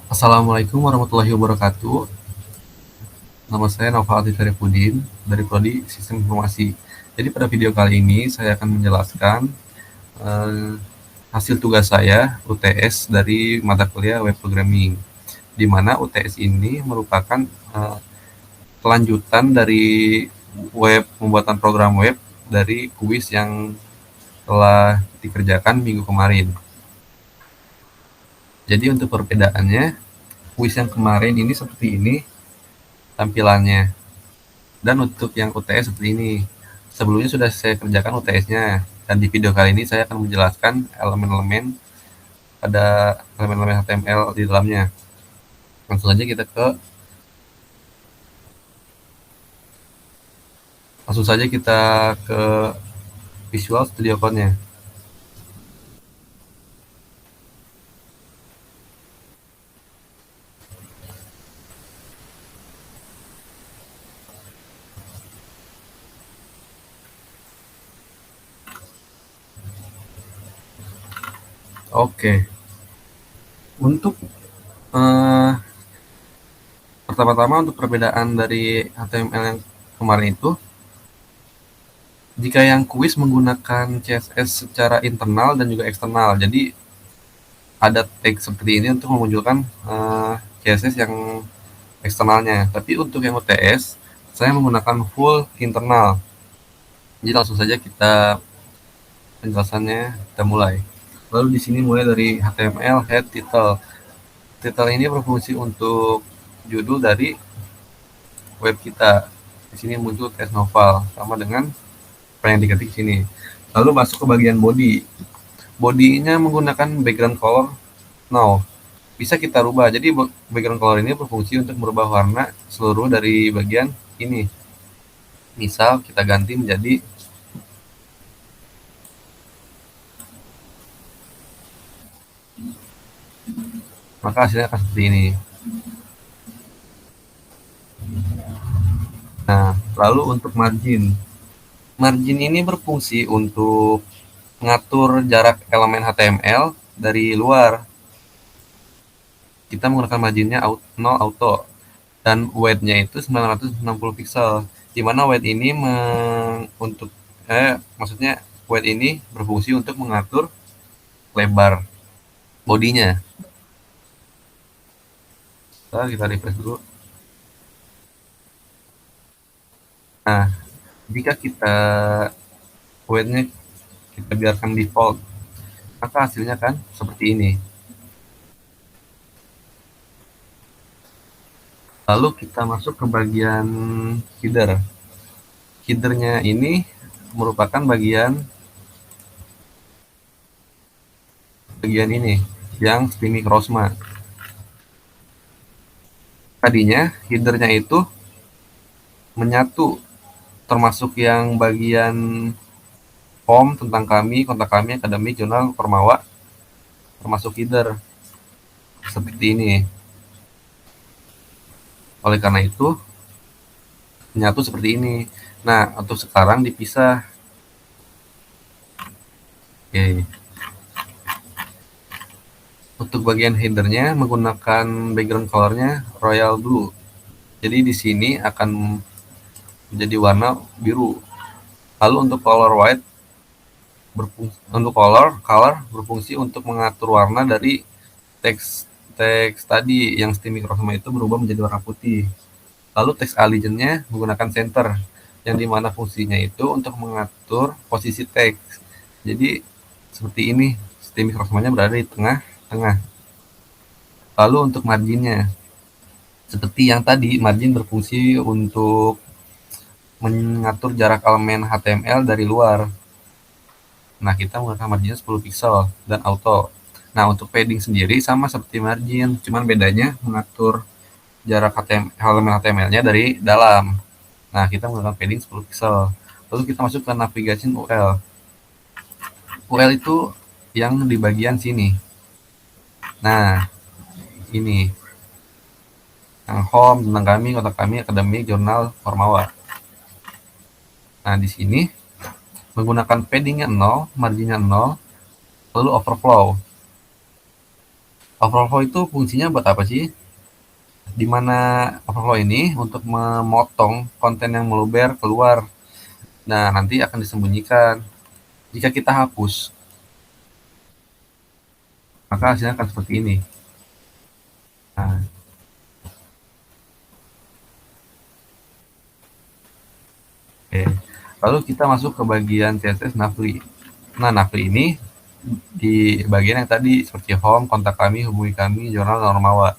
Assalamualaikum warahmatullahi wabarakatuh. Nama saya Naufal Atif Syarifudin dari Prodi Sistem Informasi. Jadi pada video kali ini saya akan menjelaskan eh, hasil tugas saya UTS dari mata kuliah Web Programming, di mana UTS ini merupakan kelanjutan dari pembuatan program web dari kuis yang telah dikerjakan minggu kemarin. Jadi untuk perbedaannya, kuis yang kemarin ini seperti ini tampilannya. Dan untuk yang UTS seperti ini. Sebelumnya sudah saya kerjakan UTS-nya, dan di video kali ini saya akan menjelaskan elemen-elemen pada elemen-elemen HTML di dalamnya. Langsung saja kita ke Visual Studio Code-nya. Oke, untuk eh, pertama-tama untuk perbedaan dari HTML yang kemarin itu, jika yang kuis menggunakan CSS secara internal dan juga eksternal, jadi ada tag seperti ini untuk memunculkan CSS yang eksternalnya. Tapi untuk yang UTS, saya menggunakan full internal. Jadi langsung saja kita penjelasannya kita mulai. Lalu di sini mulai dari HTML head title. Title ini berfungsi untuk judul dari web kita. Di sini muncul test novel sama dengan apa yang diketik sini. Lalu masuk ke bagian body. Bodinya menggunakan background color no. Bisa kita rubah. Jadi background color ini berfungsi untuk merubah warna seluruh dari bagian ini. Misal kita ganti menjadi maka hasilnya akan seperti ini. Nah, lalu untuk margin. Margin ini berfungsi untuk mengatur jarak elemen HTML dari luar. Kita menggunakan marginnya 0 auto dan width-nya itu 960 pixel. Di mana width ini maksudnya width ini berfungsi untuk mengatur lebar bodinya. Kita refresh dulu. Nah, jika kita width-nya kita biarkan default, maka hasilnya kan seperti ini. Lalu kita masuk ke bagian header. Header-nya ini merupakan bagian ini yang streaming Rosma. Tadinya header-nya itu menyatu, termasuk yang bagian home tentang kami, kontak kami, akademik, jurnal, Formawa, termasuk header seperti ini. Oleh karena itu menyatu seperti ini. Nah, untuk sekarang dipisah. Oke. Untuk bagian headernya menggunakan background colornya royal blue. Jadi di sini akan menjadi warna biru. Lalu untuk color white color berfungsi untuk mengatur warna dari teks tadi yang streaming Chroma itu berubah menjadi warna putih. Lalu teks allegiance-nya menggunakan center, yang dimana fungsinya itu untuk mengatur posisi teks. Jadi seperti ini, streaming Chroma-nya berada di tengah-tengah. Lalu untuk marginnya, seperti yang tadi, margin berfungsi untuk mengatur jarak elemen HTML dari luar. Nah, kita menggunakan marginnya 10 pixel dan auto. Nah, untuk padding sendiri sama seperti margin, cuman bedanya mengatur jarak elemen HTML-nya dari dalam. Nah, kita menggunakan padding 10 pixel. Lalu kita masuk ke navigation UL. UL itu yang di bagian sini. Nah, ini. Yang home, tentang kami, kontak kami, akademik, jurnal, Formawa. Nah, di sini menggunakan paddingnya 0, marginnya 0, lalu overflow. Overflow itu fungsinya buat apa sih? Di mana overflow ini untuk memotong konten yang meluber keluar. Nah, nanti akan disembunyikan. Jika kita hapus, maka hasilnya akan seperti ini. Nah, oke. Lalu kita masuk ke bagian CSS Navly. Nah, Navly ini di bagian yang tadi seperti home, kontak kami, hubungi kami, jurnal, normawa.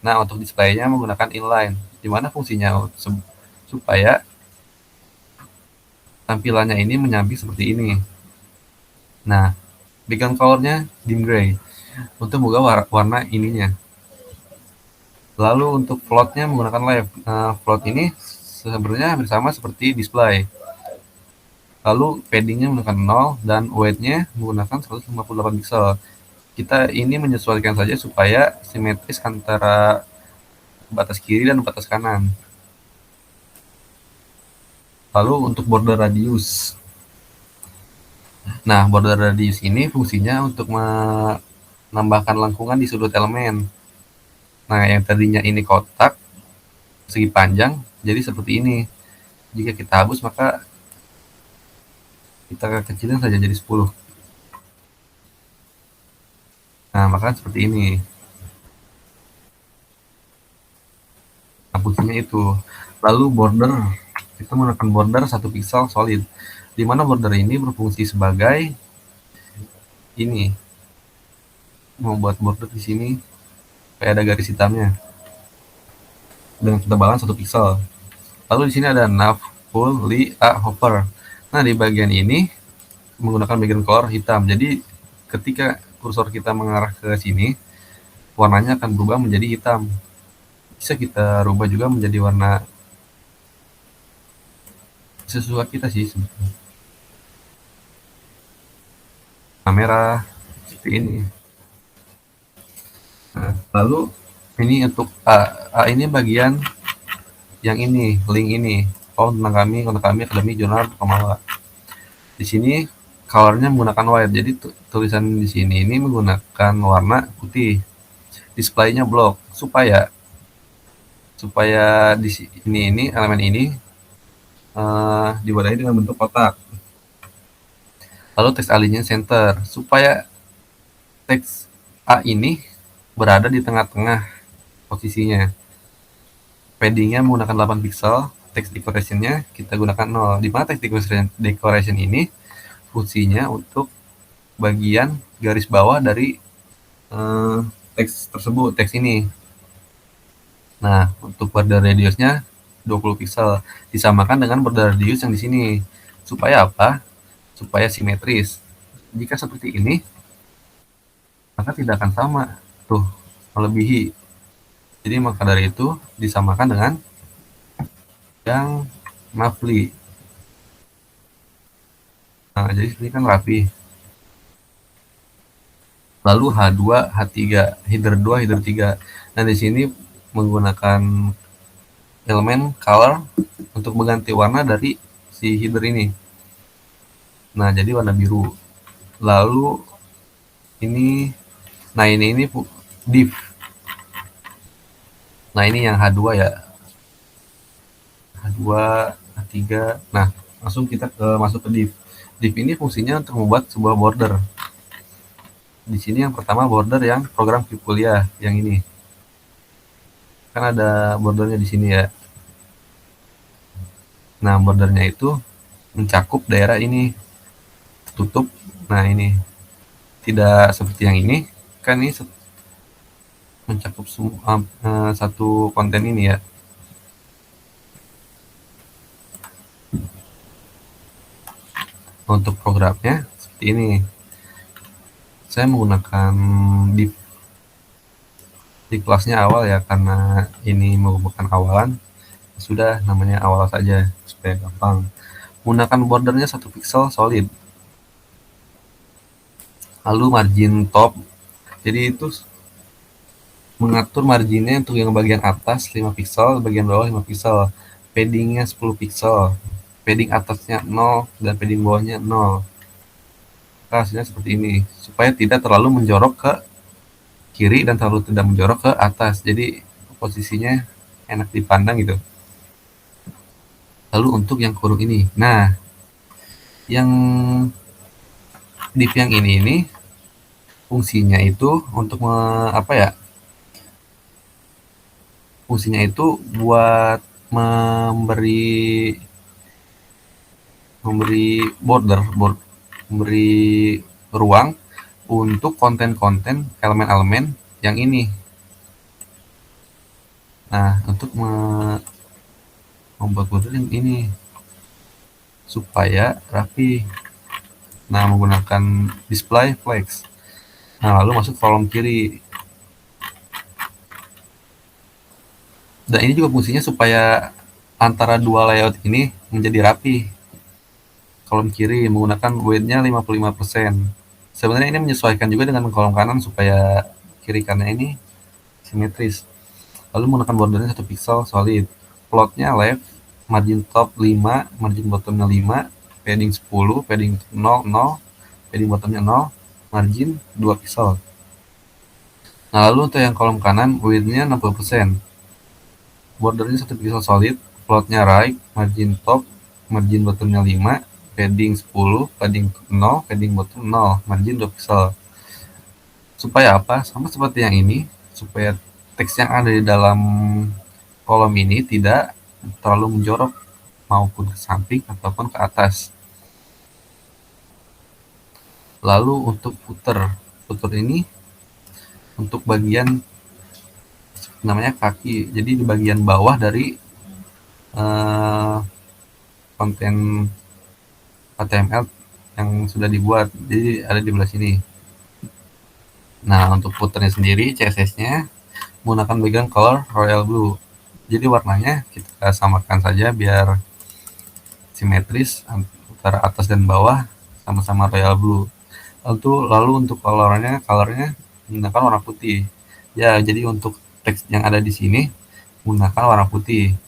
Nah, untuk displaynya menggunakan inline, di mana fungsinya supaya tampilannya ini menyamping seperti ini. Nah, background colornya dim gray untuk membuka warna ininya. Lalu untuk floatnya menggunakan live. Nah, float ini sebenarnya hampir sama seperti display. Lalu paddingnya menggunakan 0 dan weight-nya menggunakan 158 pixel. Kita ini menyesuaikan saja supaya simetris antara batas kiri dan batas kanan. Lalu untuk border radius. Nah, border radius ini fungsinya untuk menambahkan lengkungan di sudut elemen. Nah, yang tadinya ini kotak segi panjang jadi seperti ini. Jika kita hapus maka kita kecilin saja jadi 10. Nah, maka seperti ini. Nah, fungsinya itu. Lalu border, kita menggunakan border 1 pixel solid. Di mana border ini berfungsi sebagai ini, membuat border di sini kayak ada garis hitamnya dengan ketebalan 1 pixel. Lalu di sini ada nav, full, li, a, hover. Nah, di bagian ini menggunakan background color hitam. Jadi ketika kursor kita mengarah ke sini, warnanya akan berubah menjadi hitam. Bisa kita rubah juga menjadi warna sesuai kita sih sebetulnya. Nah, merah seperti ini. Nah, lalu ini untuk A ini bagian yang ini, link ini. Oh, tentang kami, kontak kami, akademi, jurnal, pemawa. Di sini colornya menggunakan white. Jadi tulisan di sini ini menggunakan warna putih. Displaynya block supaya di sini ini elemen ini diwarnai dengan bentuk kotak. Lalu teks alignnya center supaya teks A ini berada di tengah-tengah posisinya. Paddingnya menggunakan 8 pixel, text decoration-nya kita gunakan 0. Di mana text decoration ini fungsinya untuk bagian garis bawah dari teks tersebut, teks ini. Nah, untuk border radiusnya 20 pixel disamakan dengan border radius yang di sini. Supaya apa? Supaya simetris. Jika seperti ini, maka tidak akan sama. Tuh, melebihi. Jadi maka dari itu disamakan dengan yang Maply. Nah, jadi ini kan rapi. Lalu H2, H3, header 2, header 3. Nah, di sini menggunakan elemen color untuk mengganti warna dari si header ini. Nah, jadi warna biru. Lalu ini, nah ini div. Nah, ini yang H2 ya. H2, H3. Nah, langsung kita masuk ke div. Div ini fungsinya untuk membuat sebuah border. Di sini yang pertama border yang program kuliah yang ini. Kan ada bordernya di sini ya. Nah, bordernya itu mencakup daerah ini. Tutup. Nah, ini tidak seperti yang ini. Kan ini mencakup satu konten ini ya. Untuk programnya seperti ini. Saya menggunakan div di kelasnya awal ya, karena ini merupakan awalan. Sudah namanya awal saja supaya gampang. Menggunakan bordernya 1 pixel solid. Lalu margin top. Jadi itu mengatur marginnya untuk yang bagian atas 5 pixel, bagian bawah 5 pixel. Paddingnya 10 pixel. Padding atasnya 0 dan padding bawahnya 0. Hasilnya seperti ini supaya tidak terlalu menjorok ke kiri dan terlalu tidak menjorok ke atas. Jadi posisinya enak dipandang gitu. Lalu untuk yang kurung ini, nah yang div yang ini fungsinya itu untuk apa ya? Fungsinya itu buat memberi memberi ruang untuk konten-konten elemen-elemen yang ini. Nah, untuk membuat border yang ini supaya rapi. Nah, menggunakan display flex. Nah, lalu masuk kolom kiri. Dan ini juga fungsinya supaya antara dua layout ini menjadi rapi. Kolom kiri menggunakan weight-nya 55%. Sebenarnya ini menyesuaikan juga dengan kolom kanan supaya kiri kanan ini simetris. Lalu menggunakan bordernya 1 pixel solid. Plotnya left, margin top 5, margin bottomnya 5, padding 10, padding 0, 0, padding bottomnya 0, margin 2 pixel. Nah, lalu untuk yang kolom kanan, width-nya 60%. Bordernya 1 pixel solid, plotnya right, margin top, margin bottomnya 5, padding 10, padding 0, padding bottom 0, margin 2 pixel. Supaya apa? Sama seperti yang ini, supaya teks yang ada di dalam kolom ini tidak terlalu menjorok maupun ke samping ataupun ke atas. Lalu untuk footer ini untuk bagian namanya kaki. Jadi di bagian bawah dari konten HTML yang sudah dibuat. Jadi ada di belah sini. Nah, untuk footernya sendiri CSS-nya menggunakan background color royal blue. Jadi warnanya kita samakan saja biar simetris antara atas dan bawah sama-sama royal blue. Lalu untuk colornya menggunakan warna putih. Ya, jadi untuk teks yang ada di sini menggunakan warna putih.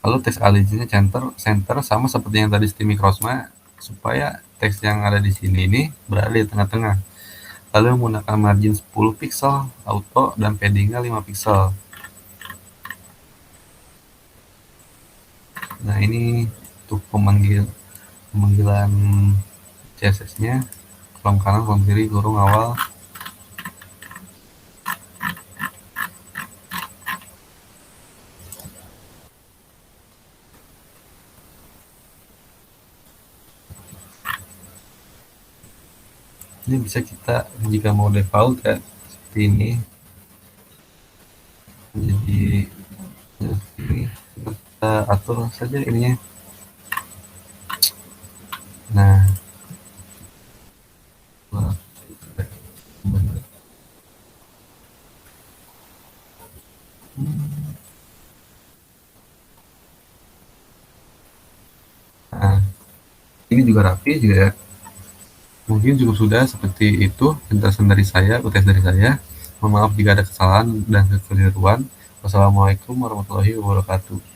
Lalu teks alignnya center sama seperti yang tadi Steamy Crossma supaya teks yang ada di sini ini berada di tengah-tengah. Lalu menggunakan margin 10 pixel auto dan paddingnya 5 pixel. Nah, ini untuk pemanggilan CSS-nya, kolom kanan, kolom kiri, kurung awal. Ini bisa kita jika mau default ya seperti ini. Jadi ini kita atur saja ininya. Nah, nah, ini juga rapi juga ya. Mungkin cukup sudah seperti itu penjelasan dari saya, UTS dari saya. Mohon maaf jika ada kesalahan dan kekeliruan. Wassalamualaikum warahmatullahi wabarakatuh.